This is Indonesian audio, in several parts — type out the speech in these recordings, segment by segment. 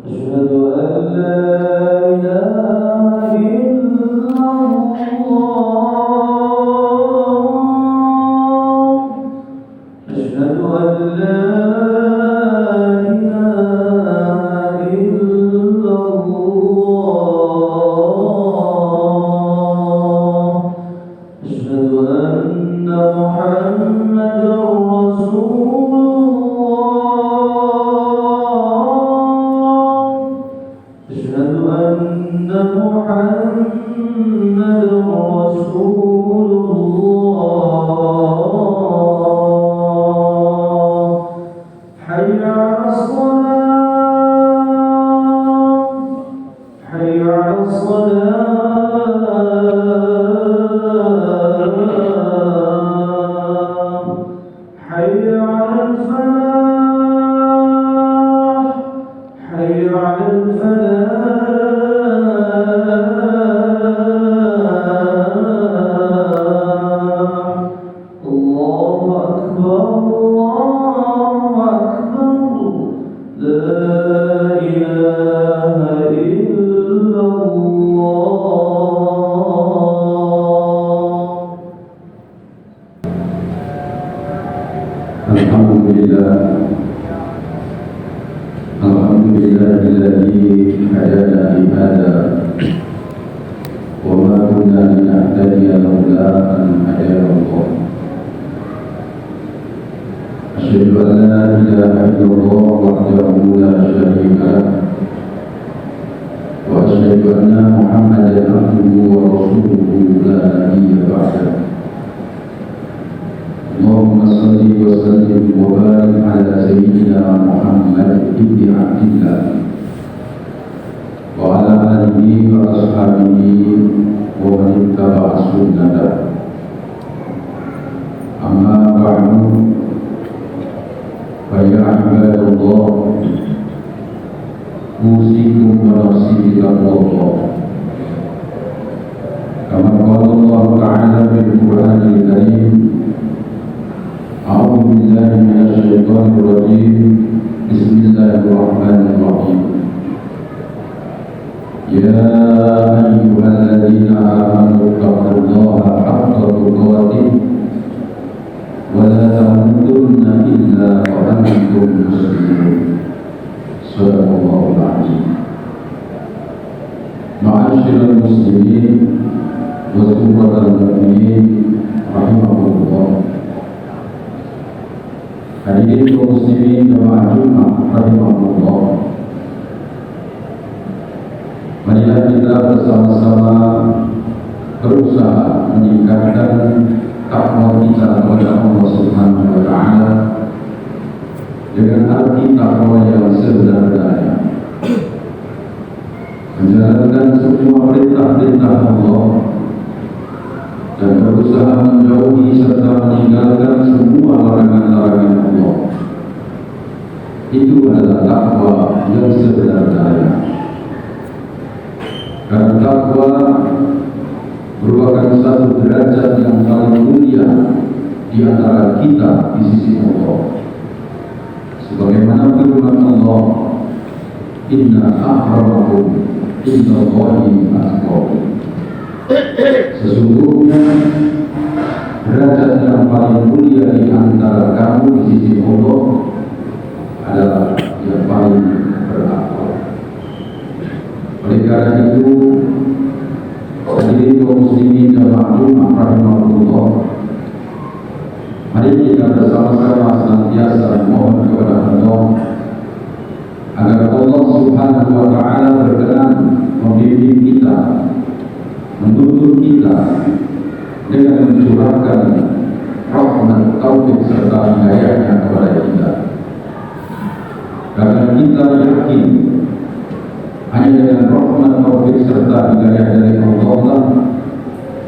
أشهد أن لا إله إلا الله أشهد أن لا إله إلا الله أشهد أن محمدا رسول الله أشهد أن محمدا رسول الله حي على الصلاة حي على الصلاة حي على الفلاح حي على الفلاح الله أكبر لا إله إلا الله الحمد لله الذي هدانا لهذا وما كنا لنهتدي لولا أن هدانا الله أشهد أن لا إله إلا الله وحده لا شريك له وأشهد أن محمدا عبده ورسوله لا نبي بعده اللهم صل وسلم وبارك على سيدنا محمد بن عبد الله وعلى آله وأصحابه ومن اتبع سنته أما بعد فيا عباد الله أوصيكم ونفسي بتقوى الله كما قال الله تعالى في القرآن الكريم أعوذ بالله من الشيطان الرجيم بسم الله الرحمن الرحيم يا أيها الذين آمنوا اتقوا الله حق تقاته ولا تموتن إلا وأنتم مسلمون صدق الله العظيم معاشر المسلمين وزمرة المؤمنين رحمكم الله hadirin kaum muslimin jemaah Jumat rahimahullah. Marilah kita bersama-sama berusaha meningkatkan takwa kita kepada Allah Subhanahu wa taala dengan arti takwa yang sebenarnya, menjalankan semua perintah-perintah Allah dan berusaha menjauhi serta meninggalkan semua larangan-larangan Allah. Itu adalah takwa yang sebenarnya. Karena takwa merupakan satu derajat yang paling mulia di antara kita di sisi Allah. Sebagaimana firman Allah, Inna akramakum indallahi atqakum. Sesungguhnya derajat yang paling mulia di antara kamu di sisi Allah adalah yang paling bertakwa. Oleh karena itu, hadirin kaum muslimin jemaah Jumat rahimahullah, mari kita bersama-sama senantiasa mohon kepada Allah agar Allah Subhanahu wa taala berkenan membimbing kita, menuntun kita dengan mencurahkan rahmat, taufik serta hidayahnya kepada kita. Karena kita yakin hanya dengan rahmat, taufik serta hidayah dari Allah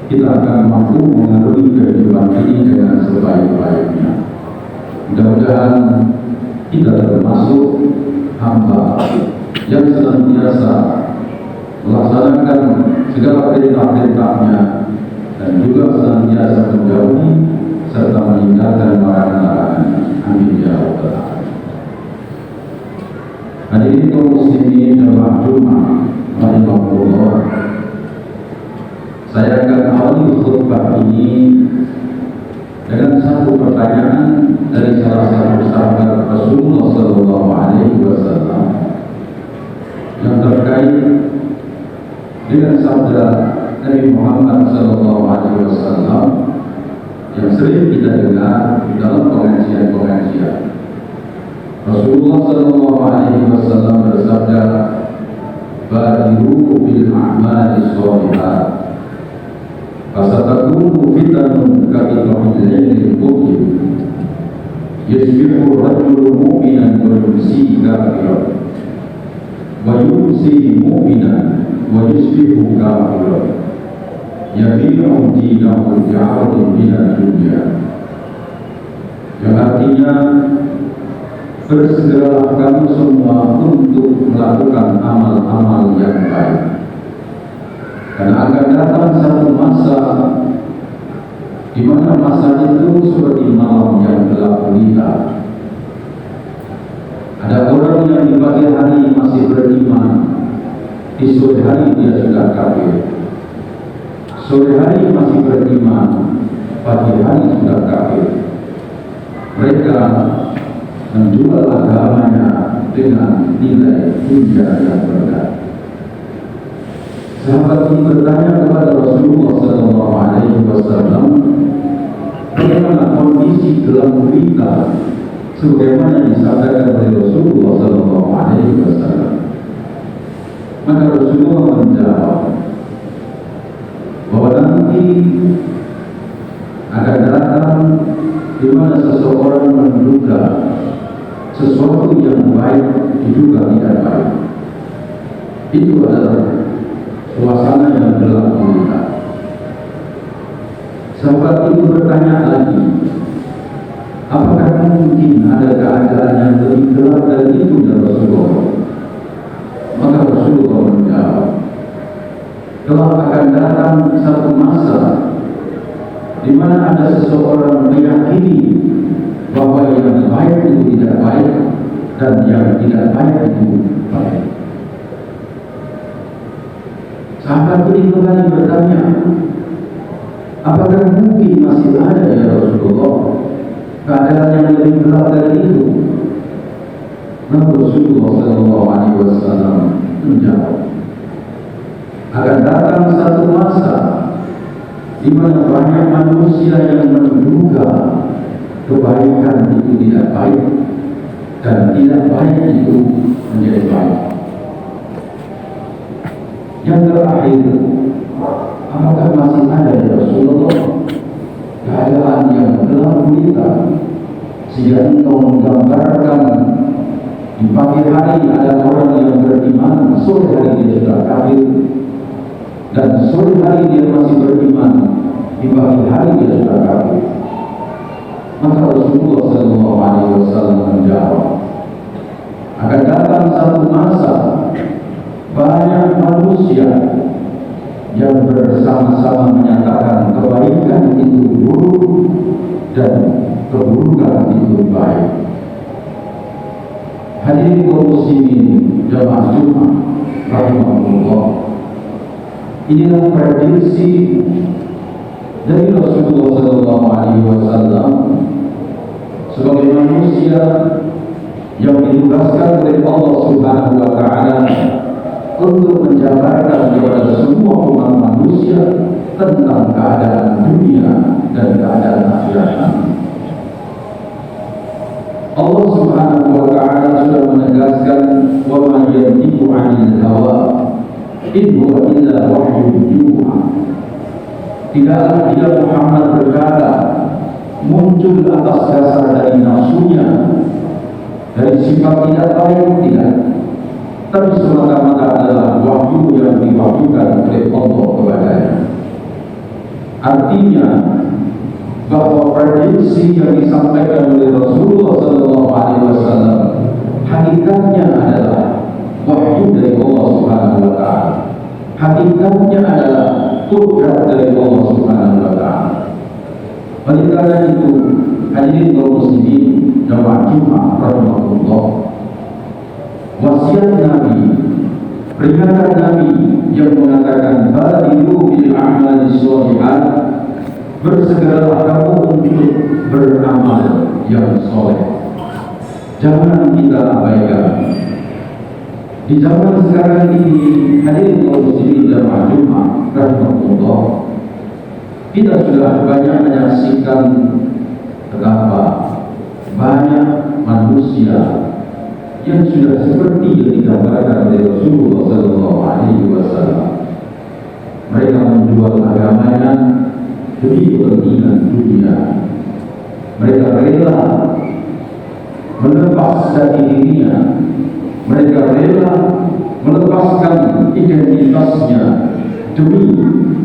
kita akan mampu mengarungi kehidupan ini dengan sebaik-baiknya. Mudah-mudahan kita termasuk hamba yang senantiasa melaksanakan segala perintah-perintahnya dan juga senantiasa menjauhi serta meninggalkan larangan-larangan. Amin ya rabbal alamin. Hadirin kaum muslimin jamaah Jumat rahimahullah. Saya akan awali khutbah ini dengan satu pertanyaan dari salah satu sahabat Rasulullah Sallallahu Alaihi Wasallam yang terkait dengan sabda Nabi Muhammad Sallallahu Alaihi Wasallam yang sering kita dengar dalam pengajian-pengajian. Rasulullah Sallallahu Alaihi Wasallam bersabda, "Badiru bil a'mali sholihat, fasatakunu fitanun kaqita'il lailil mudlim, yusbihu rajulu mu'minan wa yumsi kafiran, wa yumsi mu'minan wa yusbihu kafiran, yabi'u dinahu bi'aradin minad dunya." Yang artinya, bersegeralah kamu semua untuk melakukan amal-amal yang baik, karena akan datang satu masa di mana masa itu seperti malam yang gelap gulita. Ada orang yang di pagi hari masih beriman, di sore hari dia sudah kafir. Sore hari masih beriman, pagi hari sudah kafir. Mereka menjual agamanya dengan nilai dunia yang berat. Sahabat ini bertanya kepada Rasulullah Sallallahu Alaihi Wasallam, bagaimana kondisi gelap gulita sebagaimana disabdakan oleh Rasulullah Sallallahu Alaihi Wasallam? Maka Rasulullah menjawab bahwa nanti akan datang di mana seseorang menduga sesuatu yang baik diduga tidak baik. Itu adalah suasana yang gelap gulita. Sahabat itu bertanya lagi, apakah mungkin ada keadaan yang lebih gelap dari itu ya Rasulullah? Maka Rasulullah menjawab, kelak akan datang satu masa di mana ada seseorang meyakini bahwa yang baik itu tidak baik dan yang tidak baik itu baik. Sahabat ini kembali bertanya, apakah mungkin masih ada ya Rasulullah keadaan yang lebih gelap dari itu? Maka Rasulullah Sallallahu Alaihi Wasallam menjawab, akan datang satu masa di mana banyak manusia yang menduga kebaikan itu tidak baik dan tidak baik itu menjadi baik. Yang terakhir, apakah masih ada ya Rasulullah keadaan yang gelap gulita sehingga engkau menggambarkan di pagi hari ada orang yang beriman, sore hari dia sudah kafir, dan sore hari dia masih beriman, di pagi hari dia sudah kafir? Maka Rasulullah Sallallahu Alaihi Wasallam menjawab, akan datang satu masa banyak manusia yang bersama-sama menyatakan kebaikan itu buruk dan keburukan itu baik. Hadirin kaum muslimin jamaah Jumat rahimahullah, inilah prediksi dari Rasulullah Sallallahu Alaihi Wasallam sebagai manusia yang ditugaskan oleh Allah Subhanahu Wa Taala untuk menjabarkan kepada semua umat manusia tentang keadaan dunia dan keadaan akhirat nanti. Allah Subhanahu Wa Taala sudah menegaskan, wa ma yantiqu 'anil hawa in huwa illa wahyun yuha. Tidaklah dia Muhammad berkata muncul atas dasar dari nafsunya, dari sifat tidak baik, tidak, tapi semata-mata adalah wahyu yang diwahyukan oleh Allah kepadanya. Artinya bahwa prediksi yang disampaikan oleh Rasulullah Sallallahu Alaihi Wasallam hakikatnya adalah wahyu dari Allah Subhanahu Wa Taala. Hakikatnya adalah qudrat dari Allah Subhanahu Wa Taala. Oleh karena itu, hadirin kaum muslimin jamaah Jumat rahimahullah, wasiat Peringatan Nabi yang mengatakan badiru bil a'mali sholihat, bersegeralah kamu untuk beramal yang soleh. Jangan kita abaikan. Di zaman sekarang ini, hadirin kaum muslimin jamaah Jumat rahimahullah, kita sudah banyak menyaksikan betapa banyak manusia yang sudah seperti yang digambarkan oleh Rasulullah Sallallahu Alaihi Wasallam. Mereka menjual agamanya demi kepentingan dunia. Mereka rela melepas dari dirinya, mereka rela melepaskan identitasnya demi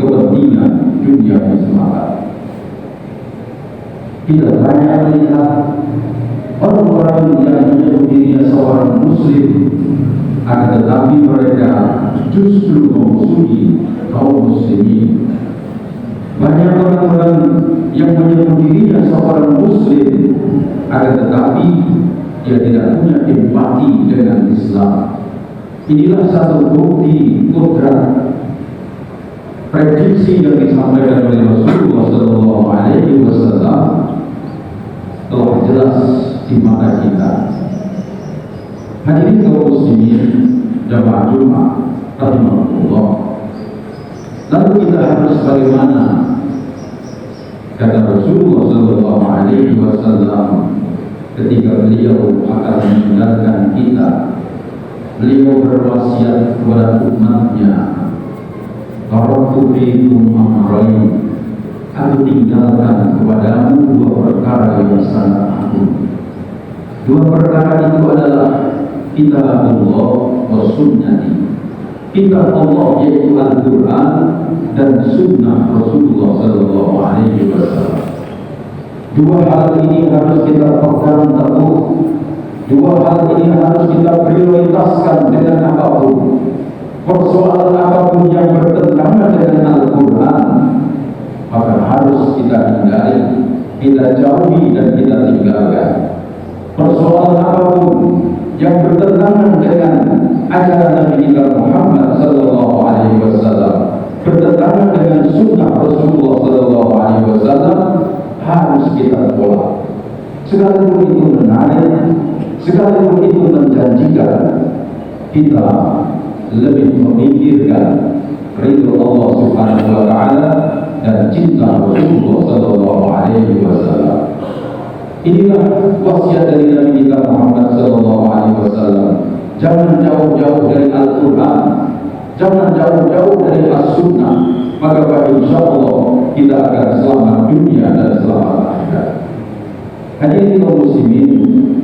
kepentingan dunia semata. Tidak banyak melihat orang-orang yang menyebut dirinya seorang muslim, akan tetapi mereka justru memusuhi kaum muslimin. Banyak orang-orang yang menyebut dirinya seorang muslim, akan tetapi dia tidak punya empati dengan Islam. Inilah satu bukti kodrat prediksi yang disampaikan oleh Rasulullah Sallallahu Alaihi Wasallam telah jelas di mata kita. Hadirin kaum muslimin jamaah Jumat rahimahullah. Lalu kita harus bagaimana? Kata Rasulullah Sallallahu Alaihi Wasallam ketika beliau akan meninggalkan kita, beliau berwasiat kepada umatnya, "Taraktu fiikum amrayn." Aku tinggalkan kepadamu dua perkara yang sangat agung. Dua perkara itu adalah kitabullah wa sunnati. Kitab Allah yaitu Al-Quran dan sunnah Rasulullah Sallallahu Alaihi Wasallam. Dua hal ini harus kita pegang teguh. Dua hal ini harus kita prioritaskan dengan apapun. Persoalan apapun yang bertentangan dengan Al-Quran, maka harus kita hindari, kita jauhi dan kita tinggalkan. Persoalan apapun yang bertentangan dengan ajaran Nabi kita Muhammad Sallallahu Alaihi Wasallam, bertentangan dengan sunnah Rasulullah Sallallahu Alaihi Wasallam, harus kita tolak. Sekalipun itu menarik, sekalipun itu menjanjikan, kita lebih memikirkan ridho Allah Subhanahu Wa Taala dan cinta Rasulullah Sallallahu Alaihi Wasallam. Inilah wasiat dari Nabi kita Muhammad Sallallahu Alaihi Wasallam. Jangan jauh-jauh dari Al-Quran, jangan jauh-jauh dari As-Sunnah, maka insya Allah kita akan selamat dunia dan selamat akhirat. Hadirin kaum muslimin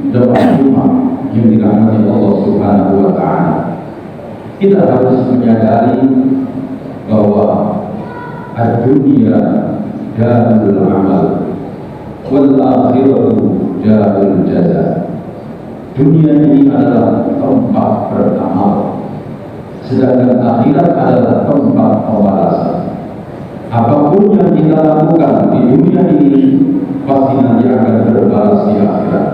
jamaah Jumat yang dirahmati Allah Subhanahu Wa Taala, kita harus menyadari bahwa ad-dunya darul amal wal akhiratu darul jaza. Dunia ini adalah tempat beramal, sedangkan akhirat adalah tempat pembalasan. Apapun yang kita lakukan di dunia ini pasti nanti akan berbalas di akhirat.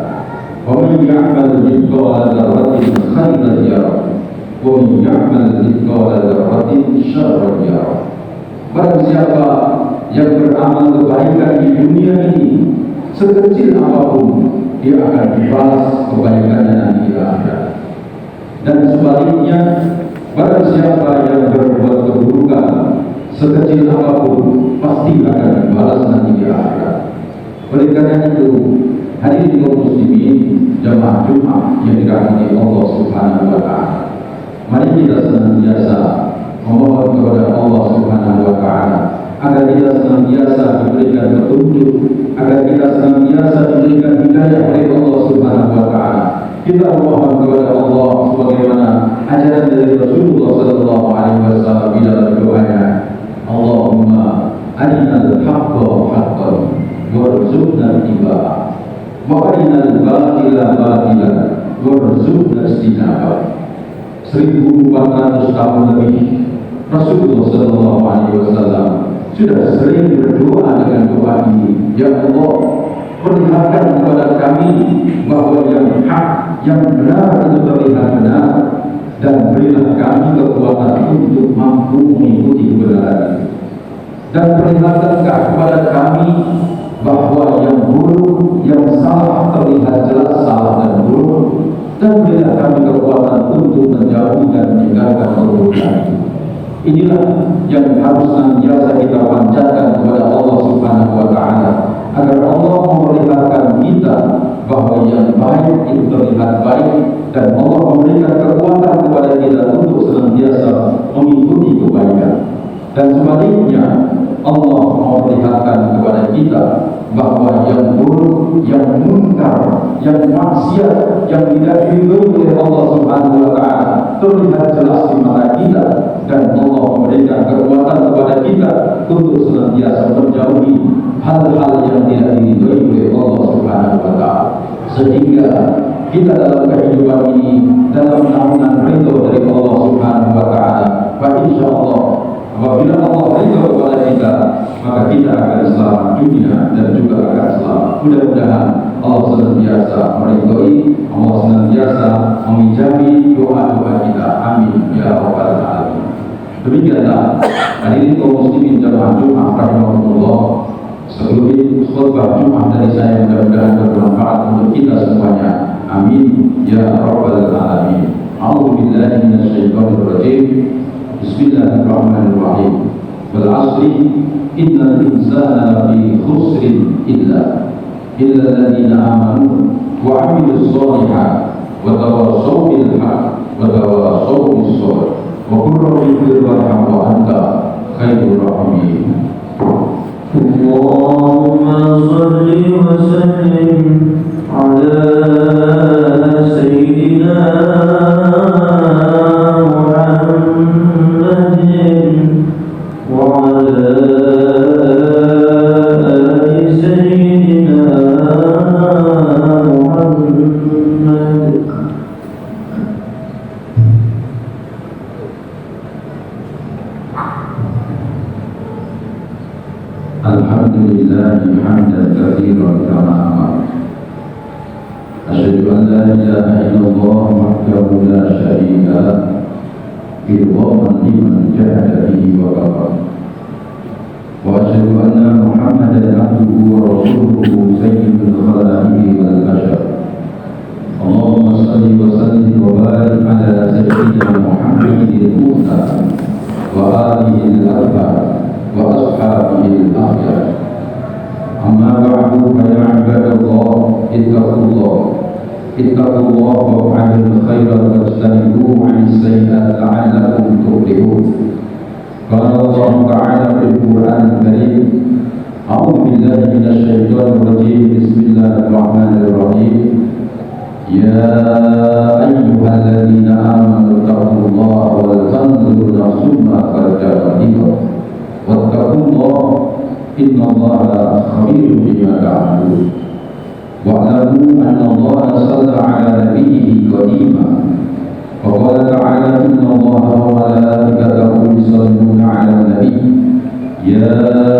Wa man ya'mal mithqala dzarratin khairan yarah, wa man ya'mal mithqala dzarratin syarran yarah. Barang siapa yang beramal kebaikan di dunia ini, sekecil apapun, dia akan dibalas kebaikannya nanti di akhirat. Dan sebaliknya, barang siapa yang berbuat keburukan, sekecil apapun, pasti akan dibalas nanti di akhirat. Oleh karena itu, hadirin kaum muslimin jamaah Jumat yang dirahmati Allah Subhanahu Wa Taala, mari kita senantiasa memohon kepada Allah Subhanahu Wa Taala agar kita senantiasa diberikan petunjuk, agar kita senantiasa diberikan hidayah oleh Allah Subhanahu Wa Taala. Kita mohon kepada Allah sebagaimana ajaran dari Rasulullah Sallallahu Alaihi Wasallam di dalam doanya, Allahumma arinal haqqa haqqan warzuqna ittiba'ah wa arinal batila batilan warzuqna ijtinabah. 1400 tahun lebih Rasulullah Sallallahu Alaihi Wasallam sudah sering berdoa dengan doa ini, ya Allah, perlihatkan kepada kami bahwa yang hak, yang benar itu terlihat benar, dan beri berilah kami kekuatan untuk mampu mengikuti kebenaran, dan perlihatkanlah kepada kami bahwa yang buruk, yang salah terlihat jelas salah dan buruk, dan berilah kami kekuatan untuk menjauhi dan meninggalkan keburukan. Inilah yang harus senantiasa kita panjatkan kepada Allah Subhanahu wa Ta'ala, agar Allah memperlihatkan kita bahwa yang baik itu terlihat baik, dan Allah memberikan kekuatan kepada kita untuk senantiasa mengikuti kebaikan. Dan sebaliknya, Allah memperlihatkan kepada kita bahwa yang buruk, yang munkar, yang maksiat, yang tidak diridhoi oleh Allah Subhanahu wa Ta'ala terlihat jelas di mata kita, dan Allah memberikan kekuatan kepada kita untuk senantiasa menjauhi hal-hal yang tidak diridhoi oleh Allah Subhanahu wa Ta'ala, sehingga kita dalam kehidupan ini dalam naungan ridho dari Allah Subhanahu wa Ta'ala. Insya Allah, apabila Allah ridho kepada kita, maka kita akan selamat dunia dan juga akan selamat. Mudah-mudahan Allah senantiasa meridhoi, Allah senantiasa mengijabi doa-doa kita. Amin ya rabbal alamin. Demikianlah hadirin kaum muslimin jamaah Jumat rahimahullah, seluruh khutbah Jumat dari saya mudah-mudahan bermanfaat untuk kita semuanya. Amin ya rabbal alamin. A'udzu billahi minasyaitonir rajim. Bismillahirrahmanirrahim. Wal 'asri innal insana lafi khusrin illa alladziina aamanu wa 'amilus shalihaati wa tawassaw bil haqqi wa tawassaw bis sabr wa qul rabbi irhamhum wa anta khairur rahimin. Allahumma shalli wa sallim ala sayyidina Muhammadin wa ala ali sayyidina Muhammad. Alhamdulillah hamdan katsiran kama amara. Asyhadu an la ilaha illallah wahdahu la syarika lah, idhaman liman jahada bihi wa kafar. Wa asyhadu anna Muhammadan abduhu wa rasuluhu sayyidul khalaiqi wal bashar. Allahumma shalli wa sallim wa barik ala sayyidina Muhammadin al-Muhtar wa alihi al-athhar wa ashabihi al-akhyar. Amma ba'du, fa ya ibadallah, ittaqullah wa fa'alul khairat wajtanibu 'anis sayyi'at la'allakum tuflihun. Qala Allah ta'ala fil Qur'anil Karim, a'udzu billahi minasy syaithanir rajim. Bismillahirrahmanirrahim. Ya ayyuhalladzina amanu taqullaha wal tanzur nafsum ma qaddamat lighad wattaqullaha innallaha khabirun bima ta'malun. Wa'lamu anna Allaha shalla 'ala nabiyyihi qadima wa qala ta'ala innallaha wa malaikatahu yusalluna 'alan nabiy ya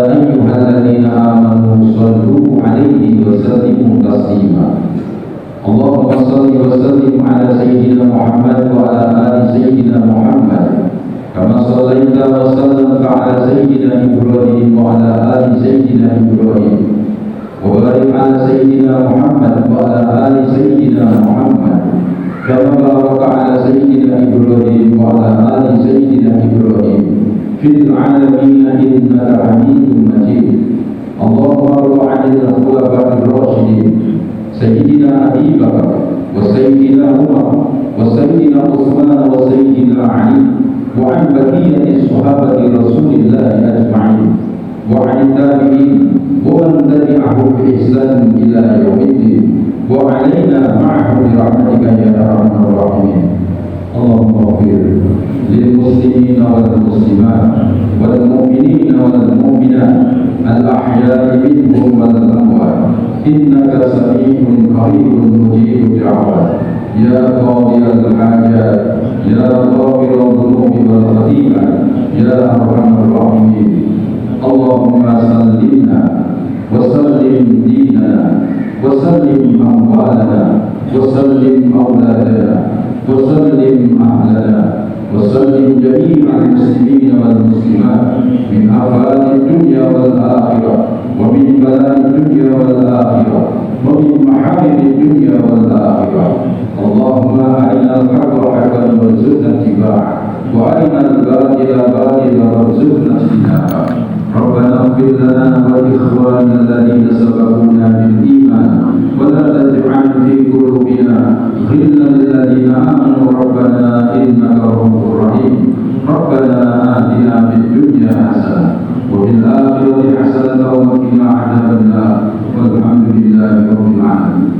ayyuhalladzina amanu sallu 'alaihi wa sallimu taslima. Allahumma salli wa sallim 'ala sayyidina Muhammad wa 'ala ali sayyidina Muhammad kama sallaita wa sallamta 'ala sayyidina Ibrahim wa 'ala ali sayyidina Ibrahim wa barik 'ala sayyidina Muhammad wa 'ala ali sayyidina Muhammad kama barakta 'ala sayyidina Ibrahim wa 'ala ali sayyidina Ibrahim fil 'alamin innaka Hamidum Majid. Allahumma arḍi 'anil khulafa'ir rasyidin sayyidina Abi Bakar wa sayyidina Umar wa sayyidina Utsman wa sayyidina Ali wa 'an baqiyati sahabati Rasulillah ajma'in wa 'an tabi'in wa man tabi'ahum bi ihsan ila yaumiddin wa 'alaina ma'ahum bi rahmatika ya arhamar rahimin. Allahumma ighfir lil muslimina wal muslimat wal mu'minina wal mu'minat al ahya'i minhum wal amwat innaka sami'un qaribun mujibud da'wat ya qadiyal hajat ya ghafirul dhunubi wal khati'at ya arhamar rahimin. Allahumma sallimna wa sallim dinana wa sallim amwalana wa sallim awladana wa sallim ahlana جميع المسلمين والمسلمات من آفات الدنيا والآخرة ومن بلاء الدنيا والآخرة ومن محارم الدنيا والآخرة. اللهم أرنا الحق حقا وارزقنا اتباعه وأرنا الباطل باطلا وارزقنا اجتنابه. ربنا اغفر لنا ولإخواننا الذين سبقونا بالإيمان ولا تجعل في قلوبنا غلا للذين آمنوا ربنا إنك رؤوف رحيم. ربنا آتنا في الدنيا حسنة وفي الآخرة حسنة وقنا عذاب النار والحمد لله رب العالمين.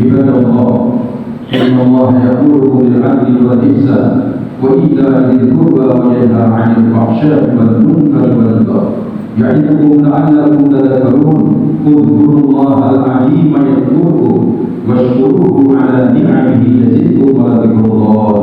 عباد الله، إن الله يأمر بالعدل والإحسان وإيتاء ذي القربى وينهى عن الفحشاء والمنكر والبغي يعظكم لعلكم تذكرون. اذكروا الله العظيم يذكركم واشكروه على نعمه يزدكم ولذكر الله